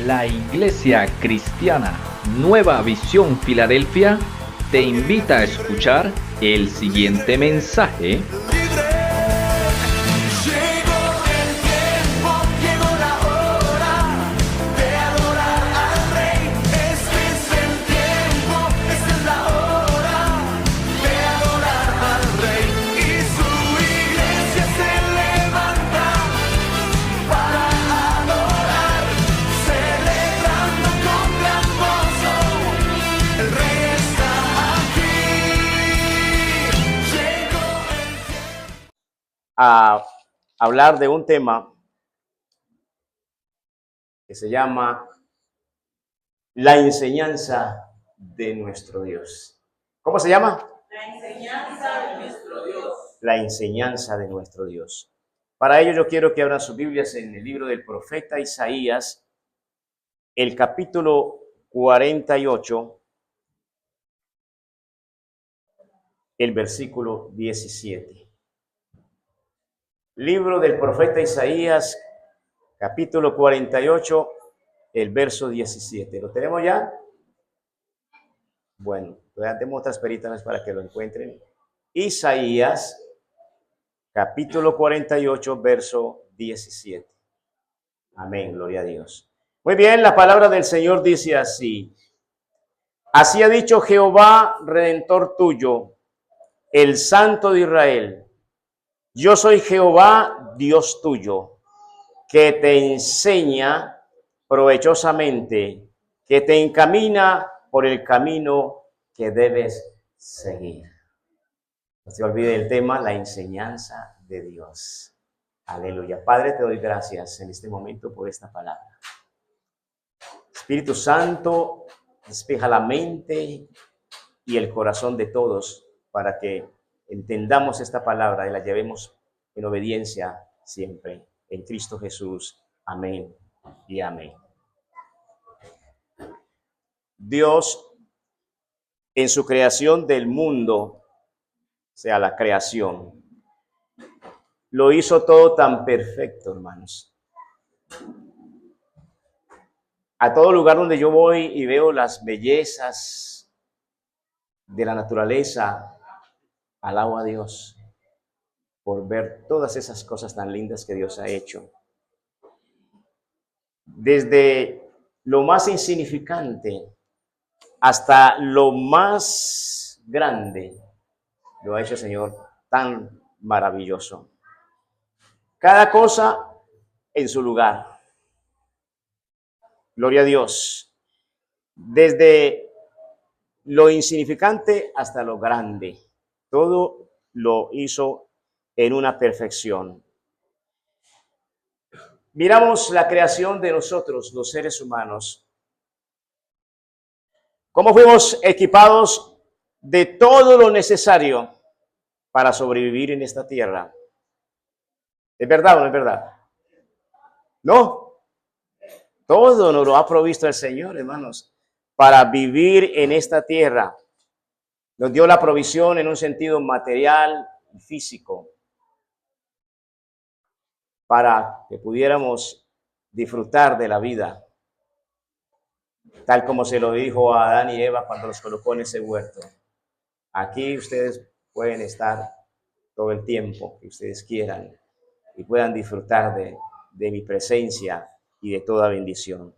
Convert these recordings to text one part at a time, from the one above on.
La Iglesia Cristiana Nueva Visión Filadelfia te invita a escuchar el siguiente mensaje. A hablar de un tema que se llama la enseñanza de nuestro Dios. ¿Cómo se llama? La enseñanza de nuestro Dios. La enseñanza de nuestro Dios. Para ello yo quiero que abran sus Biblias en el libro del profeta Isaías, el capítulo 48, el versículo 17. Libro del profeta Isaías, capítulo 48, el verso 17. ¿Lo tenemos ya? Bueno, demos otras peritas para que lo encuentren. Isaías, capítulo 48, verso 17. Amén, gloria a Dios. Muy bien, la palabra del Señor dice así. Así ha dicho Jehová, Redentor tuyo, el Santo de Israel. Yo soy Jehová, Dios tuyo, que te enseña provechosamente, que te encamina por el camino que debes seguir. No se olvide el tema, la enseñanza de Dios. Aleluya. Padre, te doy gracias en este momento por esta palabra. Espíritu Santo, despeja la mente y el corazón de todos para que entendamos esta palabra y la llevemos en obediencia siempre. En Cristo Jesús. Amén y amén. Dios, en su creación del mundo, o sea, la creación, lo hizo todo tan perfecto, hermanos. A todo lugar donde yo voy y veo las bellezas de la naturaleza, alabo a Dios por ver todas esas cosas tan lindas que Dios ha hecho. Desde lo más insignificante hasta lo más grande, lo ha hecho el Señor tan maravilloso. Cada cosa en su lugar. Gloria a Dios. Desde lo insignificante hasta lo grande. Todo lo hizo en una perfección. Miramos la creación de nosotros, los seres humanos. Cómo fuimos equipados de todo lo necesario para sobrevivir en esta tierra. ¿Es verdad o no es verdad? No. Todo nos lo ha provisto el Señor, hermanos, para vivir en esta tierra. Nos dio la provisión en un sentido material y físico para que pudiéramos disfrutar de la vida, tal como se lo dijo a Adán y Eva cuando los colocó en ese huerto. Aquí ustedes pueden estar todo el tiempo que ustedes quieran y puedan disfrutar de mi presencia y de toda bendición.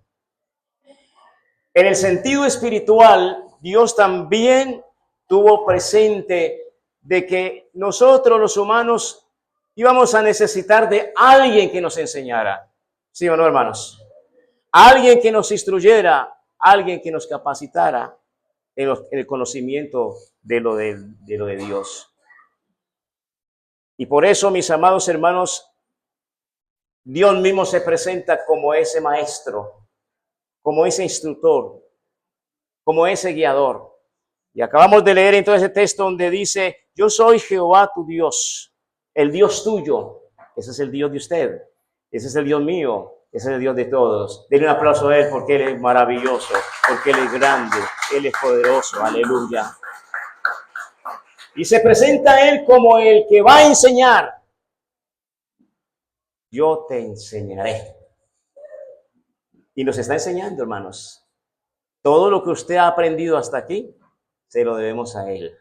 En el sentido espiritual, Dios también tuvo presente de que nosotros los humanos íbamos a necesitar de alguien que nos enseñara. ¿Sí o no, hermanos? Alguien que nos instruyera, alguien que nos capacitara en el conocimiento de lo de Dios. Y por eso, mis amados hermanos, Dios mismo se presenta como ese maestro, como ese instructor, como ese guiador. Y acabamos de leer entonces ese texto donde dice, yo soy Jehová tu Dios, el Dios tuyo. Ese es el Dios de usted, ese es el Dios mío, ese es el Dios de todos. Denle un aplauso a Él porque Él es maravilloso, porque Él es grande, Él es poderoso, aleluya. Y se presenta a Él como el que va a enseñar. Yo te enseñaré. Y nos está enseñando, hermanos. Todo lo que usted ha aprendido hasta aquí, se lo debemos a Él.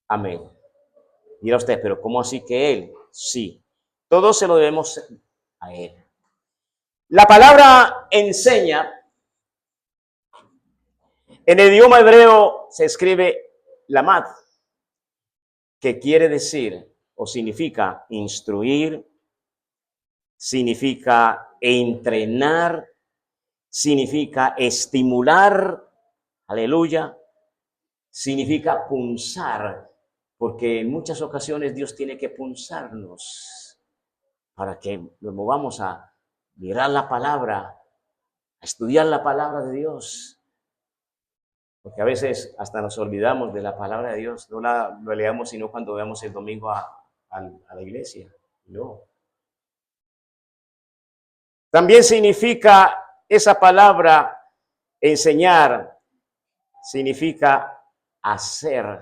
Amén. Dirá usted, pero ¿cómo así que Él? Sí, todo se lo debemos a Él. La palabra enseña, en el idioma hebreo se escribe lamad, que quiere decir o significa instruir, significa entrenar, significa estimular, aleluya, significa punzar, porque en muchas ocasiones Dios tiene que punzarnos para que nos movamos a mirar la palabra, a estudiar la palabra de Dios. Porque a veces hasta nos olvidamos de la palabra de Dios, no la leamos sino cuando veamos el domingo a la iglesia. No. También significa esa palabra enseñar, significa hacer,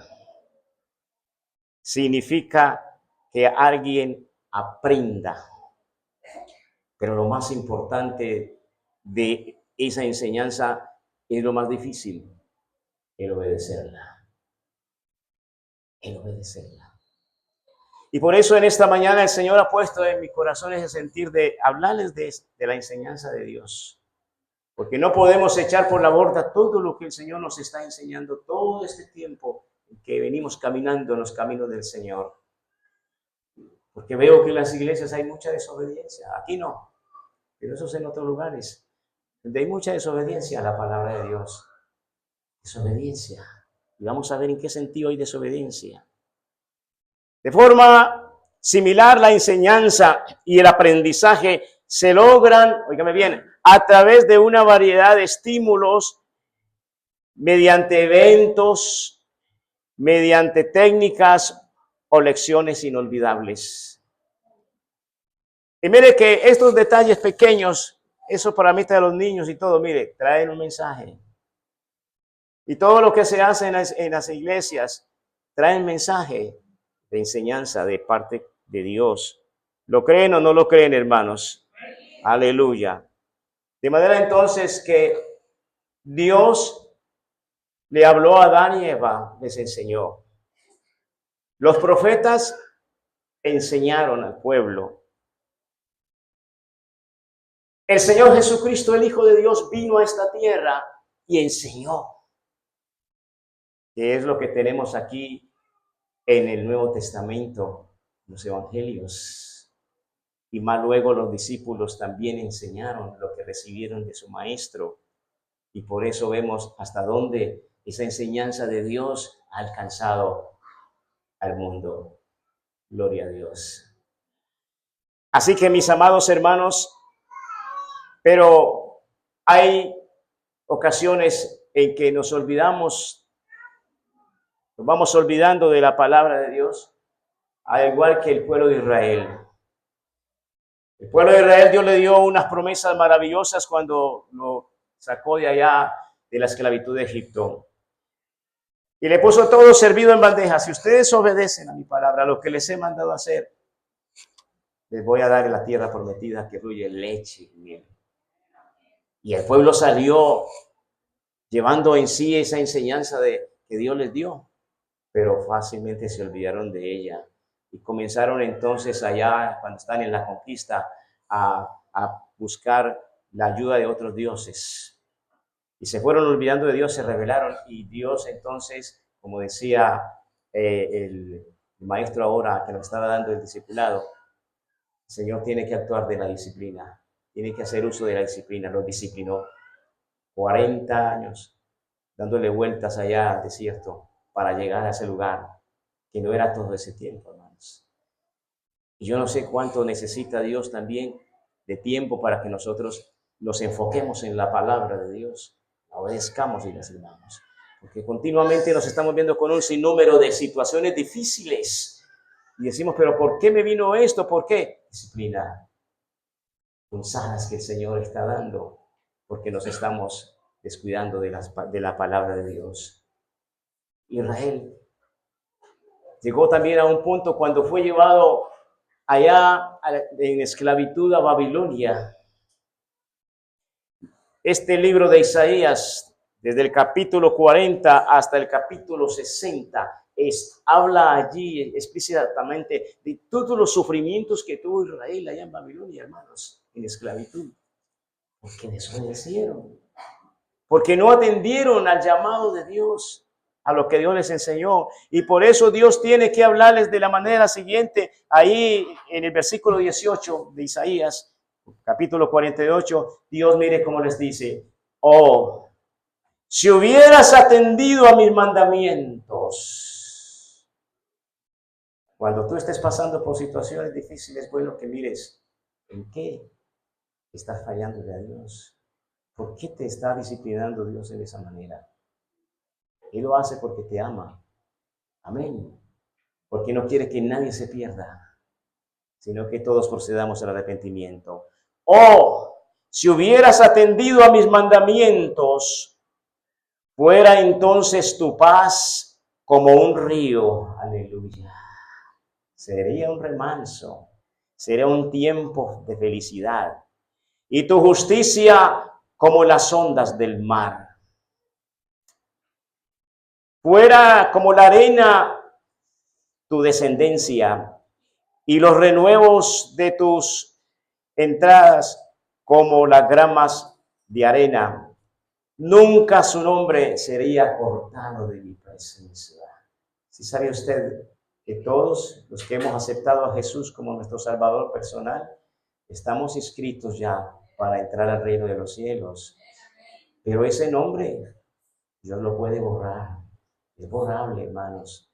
significa que alguien aprenda. Pero lo más importante de esa enseñanza es lo más difícil, el obedecerla. El obedecerla. Y por eso en esta mañana el Señor ha puesto en mi corazón ese sentir de hablarles de la enseñanza de Dios. Porque no podemos echar por la borda todo lo que el Señor nos está enseñando todo este tiempo que venimos caminando en los caminos del Señor. Porque veo que en las iglesias hay mucha desobediencia. Aquí no, pero eso es en otros lugares, donde hay mucha desobediencia a la palabra de Dios. Desobediencia. Y vamos a ver en qué sentido hay desobediencia. De forma similar, la enseñanza y el aprendizaje se logran, óigame bien, a través de una variedad de estímulos, mediante eventos, mediante técnicas o lecciones inolvidables. Y mire que estos detalles pequeños, eso para mí está de los niños y todo, mire, traen un mensaje. Y todo lo que se hace en las iglesias traen mensaje de enseñanza de parte de Dios. ¿Lo creen o no lo creen, hermanos? Aleluya. De manera entonces que Dios le habló a Adán y Eva, les enseñó. Los profetas enseñaron al pueblo. El Señor Jesucristo, el Hijo de Dios, vino a esta tierra y enseñó. Que es lo que tenemos aquí en el Nuevo Testamento, los evangelios. Y más luego los discípulos también enseñaron lo que recibieron de su maestro. Y por eso vemos hasta dónde esa enseñanza de Dios ha alcanzado al mundo. Gloria a Dios. Así que mis amados hermanos, pero hay ocasiones en que nos vamos olvidando de la palabra de Dios, al igual que el pueblo de Israel. El pueblo de Israel, Dios le dio unas promesas maravillosas cuando lo sacó de allá de la esclavitud de Egipto. Y le puso todo servido en bandeja. Si ustedes obedecen a mi palabra, lo que les he mandado hacer, les voy a dar en la tierra prometida que fluye leche y miel. Y el pueblo salió llevando en sí esa enseñanza que Dios les dio, pero fácilmente se olvidaron de ella. Y comenzaron entonces allá, cuando están en la conquista, a buscar la ayuda de otros dioses. Y se fueron olvidando de Dios, se rebelaron. Y Dios entonces, como decía el maestro ahora que nos estaba dando el discipulado, el Señor tiene que actuar de la disciplina. Tiene que hacer uso de la disciplina. Los disciplinó 40 años dándole vueltas allá al desierto para llegar a ese lugar, que no era todo ese tiempo, hermanos. Y yo no sé cuánto necesita Dios también de tiempo para que nosotros nos enfoquemos en la palabra de Dios, la obedezcamos y la sirvamos. Porque continuamente nos estamos viendo con un sinnúmero de situaciones difíciles. Y decimos, pero ¿por qué me vino esto? ¿Por qué? Disciplina. Punzadas que el Señor está dando, porque nos estamos descuidando de la palabra de Dios. Israel llegó también a un punto cuando fue llevado allá en esclavitud a Babilonia. este libro de Isaías, desde el capítulo 40 hasta el capítulo 60, habla allí explícitamente de todos los sufrimientos que tuvo Israel allá en Babilonia, hermanos, en esclavitud, porque desobedecieron, porque no atendieron al llamado de Dios, a lo que Dios les enseñó. Y por eso Dios tiene que hablarles de la manera siguiente, ahí en el versículo 18 de Isaías, capítulo 48, Dios mire cómo les dice: oh, si hubieras atendido a mis mandamientos. Cuando tú estés pasando por situaciones difíciles, es bueno que mires en qué estás fallándole a Dios. ¿Por qué te está disciplinando Dios de esa manera? Él lo hace porque te ama. Amén. Porque no quiere que nadie se pierda, sino que todos procedamos al arrepentimiento. Oh, si hubieras atendido a mis mandamientos, fuera entonces tu paz como un río. Aleluya. Sería un remanso, sería un tiempo de felicidad. Y tu justicia como las ondas del mar. Fuera como la arena tu descendencia, y los renuevos de tus entradas como las gramas de arena. Nunca su nombre sería cortado de mi presencia. ¿Sí sabe usted que todos los que hemos aceptado a Jesús como nuestro Salvador personal, estamos inscritos ya para entrar al reino de los cielos? Pero ese nombre Dios lo puede borrar. Es borrable, hermanos,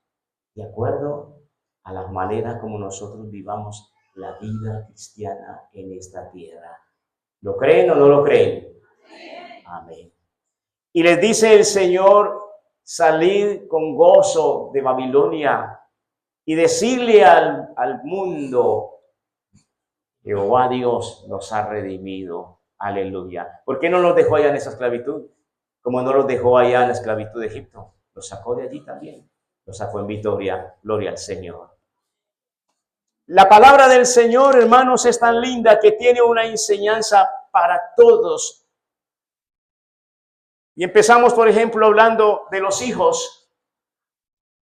de acuerdo a las maneras como nosotros vivamos la vida cristiana en esta tierra. ¿Lo creen o no lo creen? Amén. Y les dice el Señor: salid con gozo de Babilonia y decirle al mundo: Jehová Dios nos ha redimido. Aleluya. ¿Por qué no los dejó allá en esa esclavitud? Como no los dejó allá en la esclavitud de Egipto. Los sacó de allí también. Los sacó en victoria. Gloria al Señor. La palabra del Señor, hermanos, es tan linda que tiene una enseñanza para todos. Y empezamos, por ejemplo, hablando de los hijos.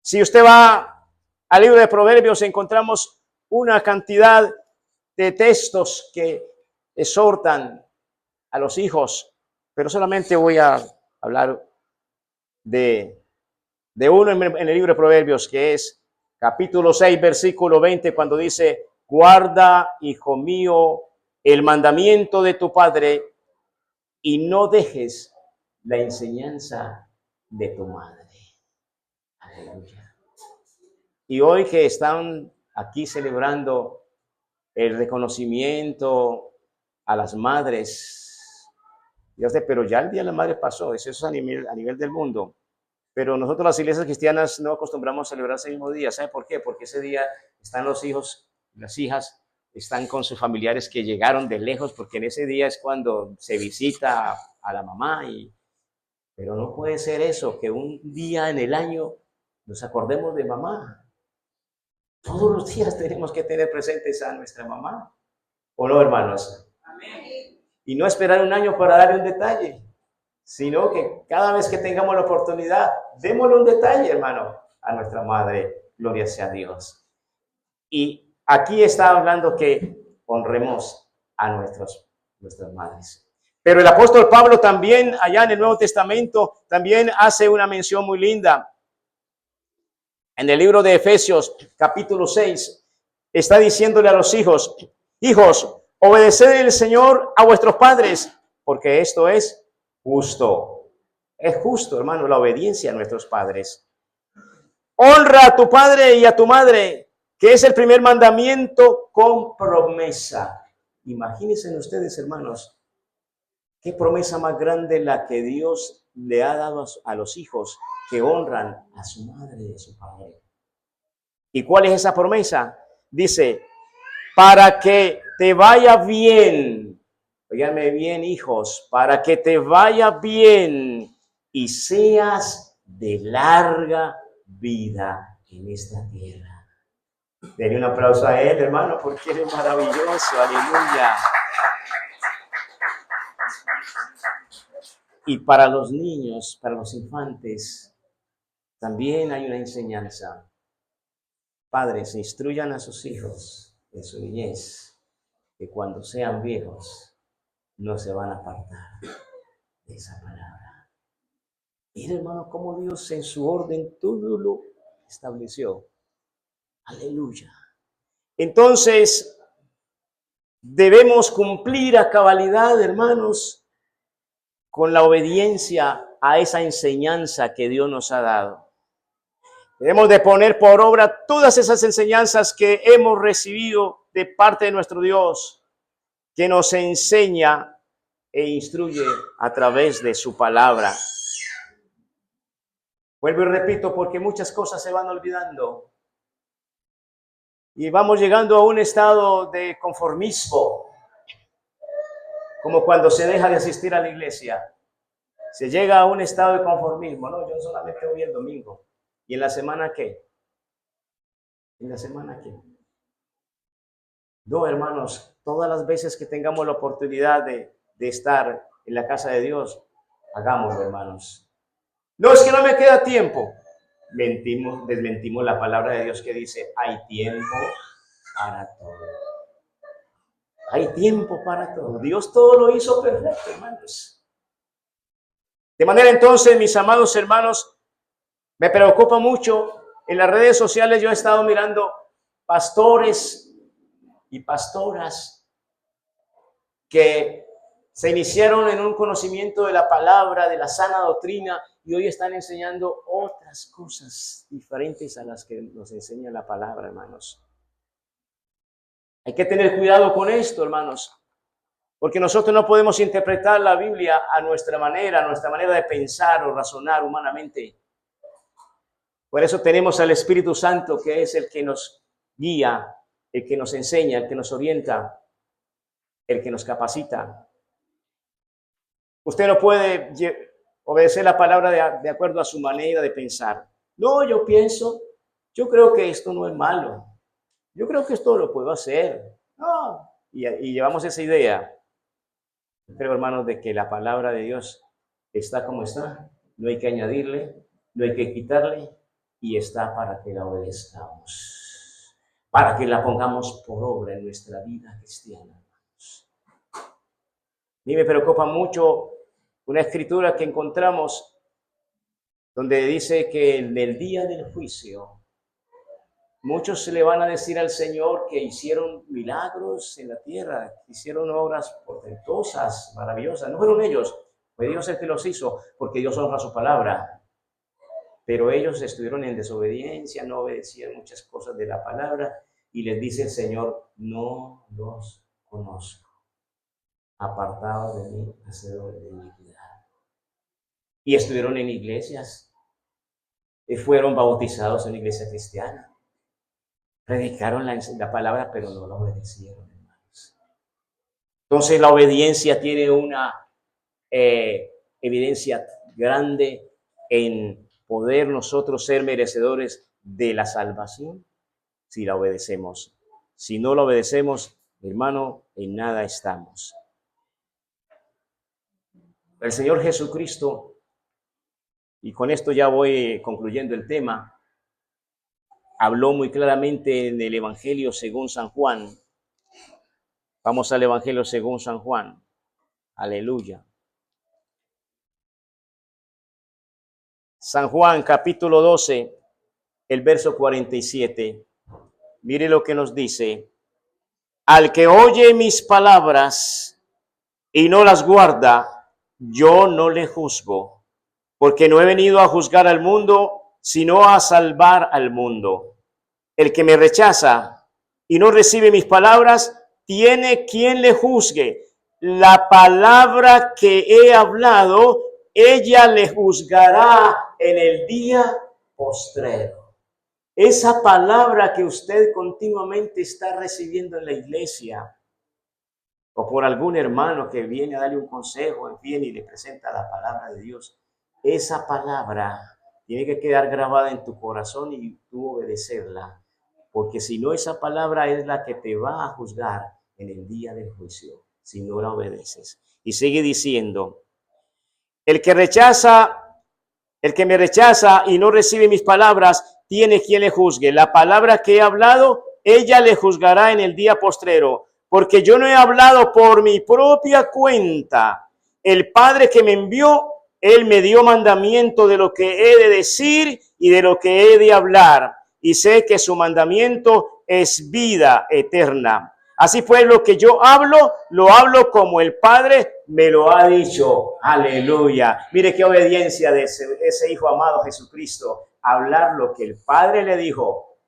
Si usted va al libro de Proverbios, encontramos una cantidad de textos que exhortan a los hijos, pero solamente voy a hablar de uno en el libro de Proverbios, que es capítulo 6, versículo 20, cuando dice: guarda, hijo mío, el mandamiento de tu padre y no dejes la enseñanza de tu madre. Aleluya. Y hoy que están aquí celebrando el reconocimiento a las madres, pero ya el Día de la Madre pasó, eso es a nivel del mundo. Pero nosotros las iglesias cristianas no acostumbramos a celebrar ese mismo día. ¿Sabe por qué? Porque ese día están los hijos, las hijas, están con sus familiares que llegaron de lejos, porque en ese día es cuando se visita a la mamá. Pero no puede ser eso, que un día en el año nos acordemos de mamá. Todos los días tenemos que tener presentes a nuestra mamá. ¿O no, hermanos? Amén. Y no esperar un año para darle un detalle, sino que cada vez que tengamos la oportunidad, démosle un detalle, hermano, a nuestra madre. Gloria sea a Dios. Y aquí está hablando que honremos a nuestras madres. Pero el apóstol Pablo también, allá en el Nuevo Testamento, también hace una mención muy linda. En el libro de Efesios, capítulo 6, está diciéndole a los hijos: hijos, obedeced al Señor a vuestros padres, porque esto es justo. Es justo, hermano, la obediencia a nuestros padres. Honra a tu padre y a tu madre, que es el primer mandamiento con promesa. Imagínense ustedes, hermanos, qué promesa más grande la que Dios le ha dado a los hijos que honran a su madre y a su padre. ¿Y cuál es esa promesa? Dice: para que te vaya bien. Óiganme bien, hijos, para que te vaya bien y seas de larga vida en esta tierra. Denle un aplauso a él, hermano, porque él es maravilloso. Aleluya. Y para los niños, para los infantes, también hay una enseñanza. Padres, instruyan a sus hijos en su niñez, que cuando sean viejos no se van a apartar de esa palabra. Mira, hermano, cómo Dios en su orden todo lo estableció. Aleluya. Entonces, debemos cumplir a cabalidad, hermanos, con la obediencia a esa enseñanza que Dios nos ha dado. Debemos de poner por obra todas esas enseñanzas que hemos recibido de parte de nuestro Dios, que nos enseña e instruye a través de su palabra. Vuelvo y repito, porque muchas cosas se van olvidando. Y vamos llegando a un estado de conformismo, como cuando se deja de asistir a la iglesia. Se llega a un estado de conformismo. No, yo solamente voy el domingo. ¿Y en la semana qué? ¿En la semana qué? No, hermanos, todas las veces que tengamos la oportunidad de estar en la casa de Dios, hagámoslo, hermanos. No, es que no me queda tiempo. Desmentimos la palabra de Dios que dice, hay tiempo para todo. Hay tiempo para todo. Dios todo lo hizo perfecto, hermanos. De manera entonces, mis amados hermanos, me preocupa mucho. En las redes sociales yo he estado mirando pastores y pastoras que se iniciaron en un conocimiento de la palabra, de la sana doctrina, y hoy están enseñando otras cosas diferentes a las que nos enseña la palabra, hermanos. Hay que tener cuidado con esto, hermanos, porque nosotros no podemos interpretar la Biblia a nuestra manera de pensar o razonar humanamente. Por eso tenemos al Espíritu Santo, que es el que nos guía, el que nos enseña, el que nos orienta, el que nos capacita. Usted no puede obedecer la palabra de acuerdo a su manera de pensar. No, yo creo que esto no es malo. Yo creo que esto lo puedo hacer. No. Y llevamos esa idea. Creo, hermanos, de que la palabra de Dios está como está. No hay que añadirle, no hay que quitarle, y está para que la obedezcamos, para que la pongamos por obra en nuestra vida cristiana. A mí me preocupa mucho una escritura que encontramos donde dice que en el día del juicio muchos se le van a decir al Señor que hicieron milagros en la tierra, que hicieron obras portentosas, maravillosas. No fueron ellos, fue Dios el que los hizo, porque Dios honra su palabra. Pero ellos estuvieron en desobediencia, no obedecían muchas cosas de la palabra, y les dice el Señor, no los conozco, apartados de mí, hacedores de iniquidad. Y estuvieron en iglesias, y fueron bautizados en una iglesia cristiana, predicaron la palabra, pero no la obedecieron, hermanos. Entonces la obediencia tiene una evidencia grande en poder nosotros ser merecedores de la salvación si la obedecemos. Si no la obedecemos, hermano, en nada estamos. El Señor Jesucristo, y con esto ya voy concluyendo el tema, habló muy claramente en el Evangelio según San Juan. Vamos al Evangelio según San Juan. Aleluya. San Juan, capítulo 12, el verso 47. Mire lo que nos dice. Al que oye mis palabras y no las guarda, yo no le juzgo, porque no he venido a juzgar al mundo, sino a salvar al mundo. El que me rechaza y no recibe mis palabras, tiene quien le juzgue. La palabra que he hablado, ella le juzgará en el día postrero. Esa palabra que usted continuamente está recibiendo en la iglesia, o por algún hermano que viene a darle un consejo, en fin, y le presenta la palabra de Dios, esa palabra tiene que quedar grabada en tu corazón y tú obedecerla, porque si no, esa palabra es la que te va a juzgar en el día del juicio, si no la obedeces. Y sigue diciendo, El que me rechaza y no recibe mis palabras, tiene quien le juzgue. La palabra que he hablado, ella le juzgará en el día postrero, porque yo no he hablado por mi propia cuenta. El Padre que me envió, Él me dio mandamiento de lo que he de decir y de lo que he de hablar. Y sé que su mandamiento es vida eterna. Así pues, lo que yo hablo, lo hablo como el Padre me lo ha dicho. Aleluya. Mire qué obediencia de ese Hijo amado Jesucristo. Hablar lo que el Padre le dijo.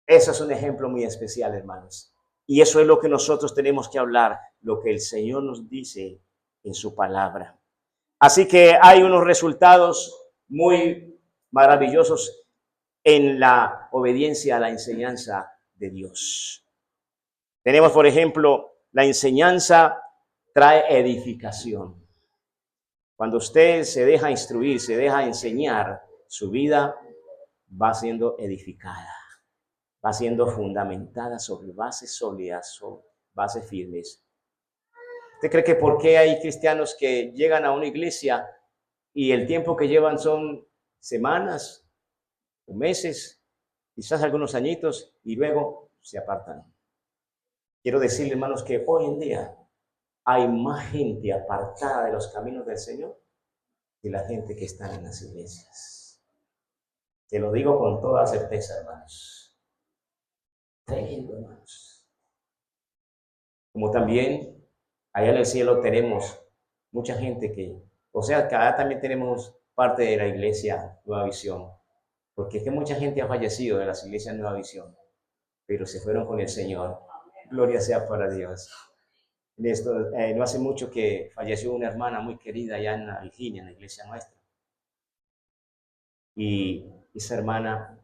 Eso es un ejemplo muy especial, hermanos. Y eso es lo que nosotros tenemos que hablar, lo que el Señor nos dice en su palabra. Así que hay unos resultados muy maravillosos en la obediencia a la enseñanza de Dios. Tenemos, por ejemplo, la enseñanza trae edificación. Cuando usted se deja instruir, se deja enseñar, su vida va siendo edificada, va siendo fundamentada sobre bases sólidas, sobre bases firmes. ¿Usted cree que por qué hay cristianos que llegan a una iglesia y el tiempo que llevan son semanas o meses, quizás algunos añitos, y luego se apartan? Quiero decirle, hermanos, que hoy en día hay más gente apartada de los caminos del Señor que la gente que está en las iglesias. Te lo digo con toda certeza, hermanos. Tremendo, hermanos. Como también allá en el cielo tenemos mucha gente que, o sea, acá también tenemos parte de la iglesia Nueva Visión, porque es que mucha gente ha fallecido de las iglesias Nueva Visión, pero se fueron con el Señor. Gloria sea para Dios. No hace mucho que falleció una hermana muy querida allá en la Virginia, en la iglesia nuestra. Y esa hermana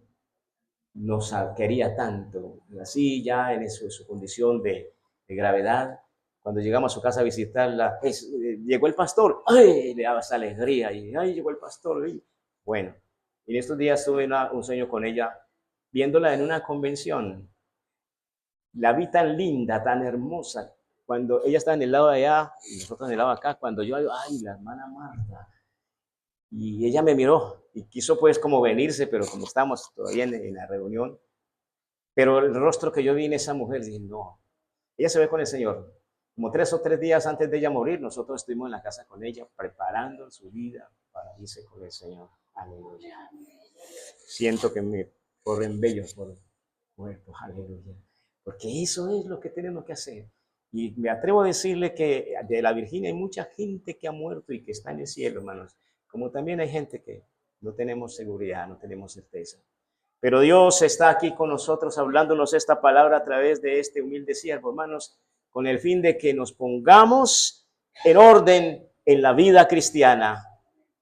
nos quería tanto, así ya en su condición de gravedad. Cuando llegamos a su casa a visitarla, llegó el pastor, ¡ay! Le daba esa alegría, y ¡ay! Llegó el pastor. Y, bueno, en estos días tuve un sueño con ella, viéndola en una convención. La vi tan linda, tan hermosa. Cuando ella está en el lado de allá y nosotros en el lado de acá, cuando yo digo, ¡ay, la hermana Marta! Y ella me miró y quiso pues como venirse, pero como estamos todavía en la reunión, pero el rostro que yo vi en esa mujer, dije, no, ella se ve con el Señor. Como 3 días antes de ella morir, nosotros estuvimos en la casa con ella, preparando su vida para irse con el Señor. Aleluya. Siento que me corren bellos por muertos. Aleluya. Porque eso es lo que tenemos que hacer. Y me atrevo a decirle que de la Virginia hay mucha gente que ha muerto y que está en el cielo, hermanos. Como también hay gente que no tenemos seguridad, no tenemos certeza. Pero Dios está aquí con nosotros hablándonos esta palabra a través de este humilde siervo, hermanos, con el fin de que nos pongamos en orden en la vida cristiana,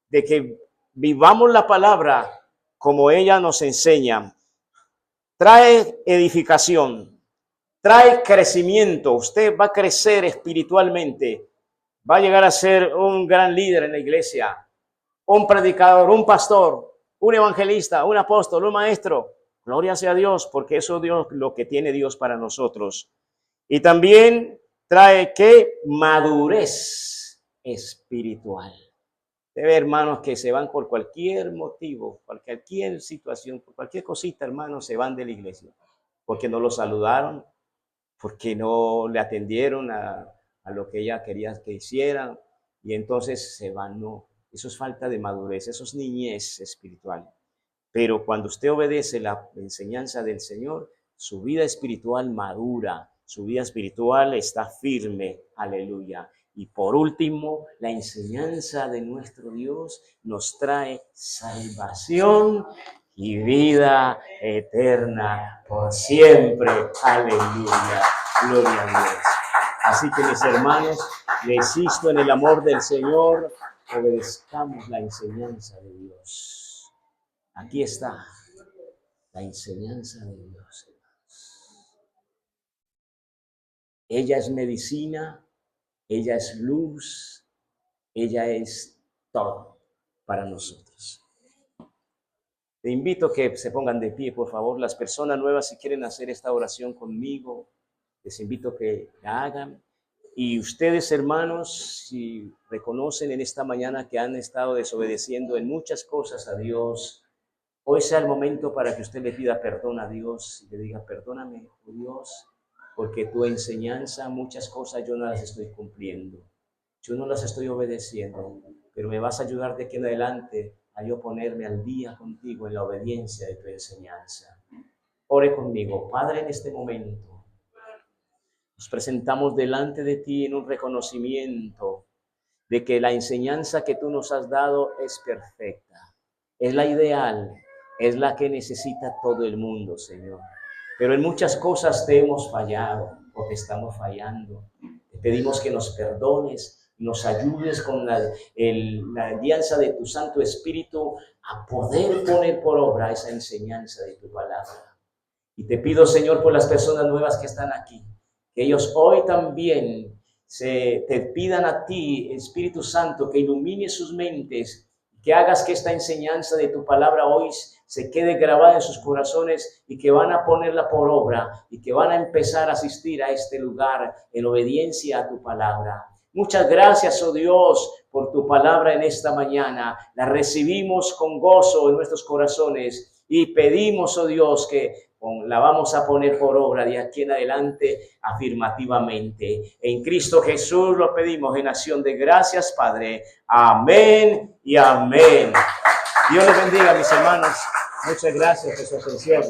de que vivamos la palabra como ella nos enseña. Trae edificación, trae crecimiento. Usted va a crecer espiritualmente, va a llegar a ser un gran líder en la iglesia, un predicador, un pastor, un evangelista, un apóstol, un maestro. Gloria sea a Dios, porque eso es Dios, lo que tiene Dios para nosotros. Y también trae ¿qué? Madurez espiritual. Debe, hermanos, que se van por cualquier motivo, por cualquier situación, por cualquier cosita, hermanos, se van de la iglesia. Porque no lo saludaron, porque no le atendieron a lo que ella quería que hicieran, y entonces se van, no. Eso es falta de madurez, eso es niñez espiritual. Pero cuando usted obedece la enseñanza del Señor, su vida espiritual madura, su vida espiritual está firme. Aleluya. Y por último, la enseñanza de nuestro Dios nos trae salvación y vida eterna por siempre. Aleluya. Gloria a Dios. Así que, mis hermanos, le insisto en el amor del Señor, obedezcamos la enseñanza de Dios. Aquí está la enseñanza de Dios. Ella es medicina, ella es luz, ella es todo para nosotros. Te invito a que se pongan de pie, por favor. Las personas nuevas, si quieren hacer esta oración conmigo, les invito a que la hagan. Y ustedes, hermanos, si reconocen en esta mañana que han estado desobedeciendo en muchas cosas a Dios, hoy sea el momento para que usted le pida perdón a Dios y le diga, perdóname, oh Dios, porque tu enseñanza, muchas cosas yo no las estoy cumpliendo. Yo no las estoy obedeciendo, pero me vas a ayudar de aquí en adelante a yo ponerme al día contigo en la obediencia de tu enseñanza. Ore conmigo. Padre, en este momento nos presentamos delante de ti en un reconocimiento de que la enseñanza que tú nos has dado es perfecta, es la ideal, es la que necesita todo el mundo, Señor. Pero en muchas cosas te hemos fallado o te estamos fallando. Te pedimos que nos perdones, nos ayudes con la alianza de tu Santo Espíritu a poder poner por obra esa enseñanza de tu palabra. Y te pido, Señor, por las personas nuevas que están aquí, que ellos hoy también te pidan a ti, Espíritu Santo, que ilumine sus mentes, que hagas que esta enseñanza de tu palabra hoy se quede grabada en sus corazones y que van a ponerla por obra y que van a empezar a asistir a este lugar en obediencia a tu palabra. Muchas gracias, oh Dios, por tu palabra en esta mañana. La recibimos con gozo en nuestros corazones y pedimos, oh Dios, que la vamos a poner por obra de aquí en adelante afirmativamente. En Cristo Jesús lo pedimos en acción de gracias, Padre. Amén y amén. Dios les bendiga, mis hermanos. Muchas gracias por su atención.